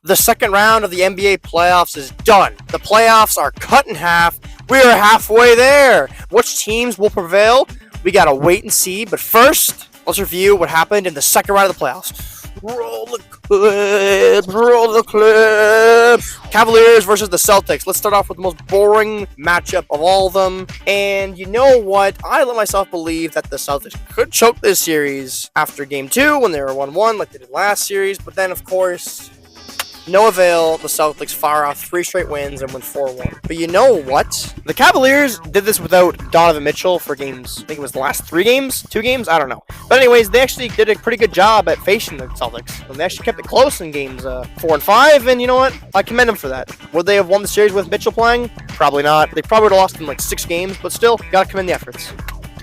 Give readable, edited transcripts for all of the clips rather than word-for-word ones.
The second round of the NBA playoffs is done. The playoffs are cut in half. We are halfway there. Which teams will prevail? We gotta wait and see. But first, let's review what happened in the second round of the playoffs. Roll the clips, roll the clips. Cavaliers versus the Celtics. Let's start off with the most boring matchup of all of them. And you know what? I let myself believe that the Celtics could choke this series after game 2 when they were 1-1 like they did last series. But then, of course, no avail. The Celtics fire off 3 straight wins and win 4-1. But you know what? The Cavaliers did this without Donovan Mitchell for games, I think it was the last 3 games? 2 games? I don't know. But anyways, they actually did a pretty good job at facing the Celtics. And they actually kept it close in games 4 and 5. And you know what? I commend them for that. Would they have won the series with Mitchell playing? Probably not. They probably would have lost in like 6 games. But still, gotta commend the efforts.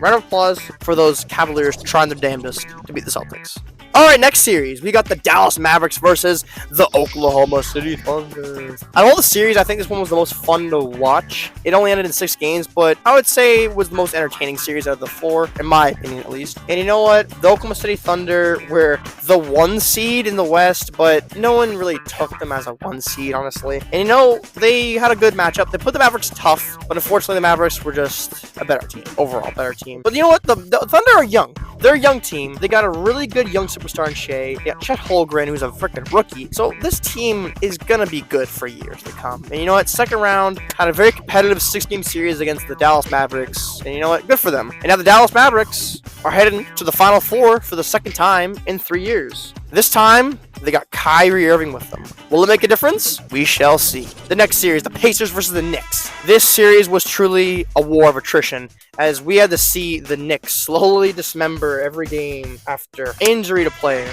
Round of applause for those Cavaliers trying their damnedest to beat the Celtics. Alright, next series, we got the Dallas Mavericks versus the Oklahoma City Thunder. Out of all the series, I think this one was the most fun to watch. It only ended in 6 games, but I would say it was the most entertaining series out of the 4, in my opinion at least. And you know what? The Oklahoma City Thunder were the 1 seed in the West, but no one really took them as a 1 seed, honestly. And you know, they had a good matchup. They put the Mavericks tough, but unfortunately the Mavericks were just a better team. Overall, better team. But you know what? The Thunder are young. They're a young team. They got a really good young superstar in Shea. Yeah, Chet Holmgren, who's a freaking rookie. So this team is gonna be good for years to come. And you know what? Second round had a very competitive 6-game series against the Dallas Mavericks. And you know what? Good for them. And now the Dallas Mavericks are heading to the Final Four for the second time in 3 years. This time, they got Kyrie Irving with them. Will it make a difference? We shall see. The next series, the Pacers versus the Knicks. This series was truly a war of attrition, as we had to see the Knicks slowly dismember every game after injury to player,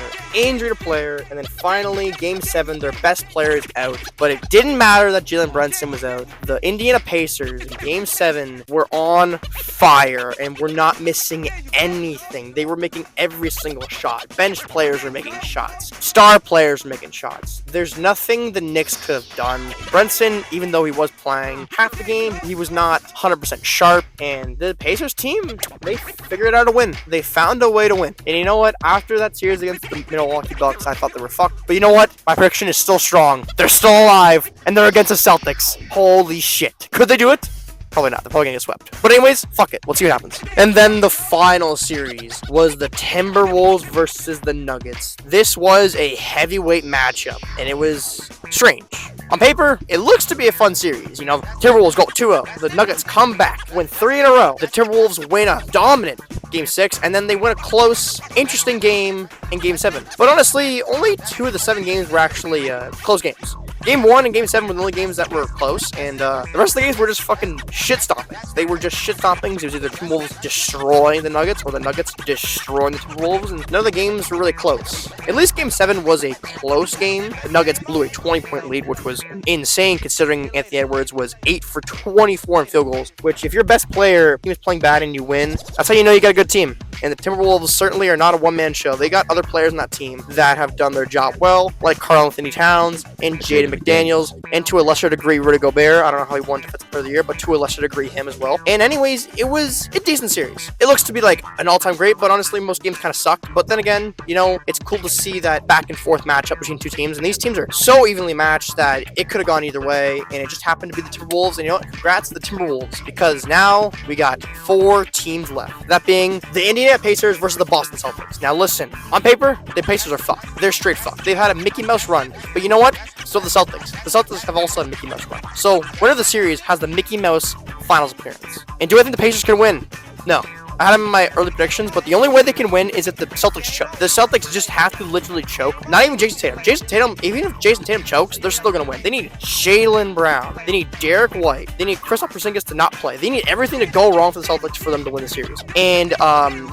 and then finally, Game 7, their best player is out. But it didn't matter that Jalen Brunson was out. The Indiana Pacers in Game 7 were on fire and were not missing anything. They were making every single shot. Bench players were making shots. Star players were making shots. There's nothing the Knicks could have done. Brunson, even though he was playing half the game, he was not 100% sharp, and the Pacers team, they figured out a win. They found a way to win. And you know what? After that series against the Milwaukee Bucks, I thought they were fucked. But you know what? My prediction is still strong. They're still alive, and they're against the Celtics. Holy shit. Could they do it? Probably not. They're probably gonna get swept. But anyways, fuck it. Let's see what happens. And then the final series was the Timberwolves versus the Nuggets. This was a heavyweight matchup, and it was strange. On paper, it looks to be a fun series. You know, Timberwolves go 2-0. The Nuggets come back, win 3 in a row. The Timberwolves win a dominant Game 6, and then they win a close, interesting game in Game 7. But honestly, only 2 of the 7 games were actually close games. Game 1 and Game 7 were the only games that were close, and the rest of the games were just fucking shit stompings. They were just shit stompings. It was either Timberwolves destroying the Nuggets or the Nuggets destroying the Timberwolves, and none of the games were really close. At least Game 7 was a close game. The Nuggets blew a 20-point lead, which was insane considering Anthony Edwards was 8 for 24 in field goals, which if your best player is playing bad and you win, that's how you know you got a good team. And the Timberwolves certainly are not a one-man show. They got other players on that team that have done their job well, like Karl-Anthony Towns and Jaden McDaniels, and to a lesser degree, Rudy Gobert. I don't know how he won Defensive Player of the Year, but to a lesser degree, him as well. And anyways, it was a decent series. It looks to be like an all-time great, but honestly, most games kind of sucked. But then again, you know, it's cool to see that back-and-forth matchup between 2 teams, and these teams are so evenly matched that it could have gone either way, and it just happened to be the Timberwolves. And you know what? Congrats to the Timberwolves, because now we got 4 teams left. That being the Indiana Pacers versus the Boston Celtics. Now listen, on paper, the Pacers are fucked. They're straight fucked. They've had a Mickey Mouse run, but you know what? So the Celtics. The Celtics have also had a Mickey Mouse run. So winner of the series has the Mickey Mouse finals appearance. And do I think the Pacers can win? No. I had them in my early predictions, but the only way they can win is if the Celtics choke. The Celtics just have to literally choke. Not even Jason Tatum. Jason Tatum, even if Jason Tatum chokes, they're still going to win. They need Jaylen Brown. They need Derek White. They need Kristaps Porzingis to not play. They need everything to go wrong for the Celtics for them to win the series. And,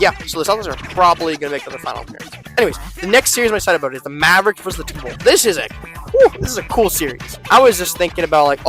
yeah, so the Celtics are probably going to make their final appearance. Anyways, the next series I'm excited about is the Mavericks versus the Timberwolves. This is a cool series. I was just thinking about, like,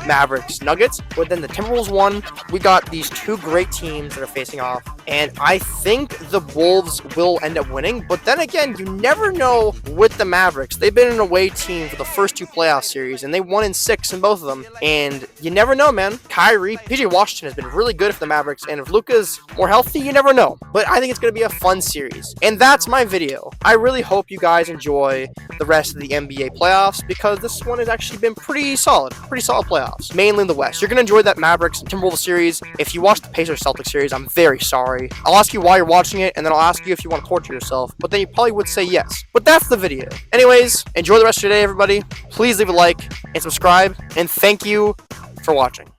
Mavericks, Nuggets, but then the Timberwolves won. We got these 2 great teams that are facing off. And I think the Wolves will end up winning. But then again, you never know with the Mavericks. They've been an away team for the first 2 playoff series, and they won in 6 in both of them. And you never know, man. Kyrie, PJ Washington has been really good for the Mavericks. And if Luka's more healthy, you never know. But I think it's going to be a fun series. And that's my video. I really hope you guys enjoy the rest of the NBA playoffs, because this one has actually been pretty solid playoffs, mainly in the West. You're going to enjoy that Mavericks and Timberwolves series. If you watch the Pacers Celtics series, I'm very sorry. I'll ask you why you're watching it, and then I'll ask you if you want to torture yourself, but then you probably would say yes. But that's the video. Anyways, enjoy the rest of your day, everybody. Please leave a like and subscribe, and thank you for watching.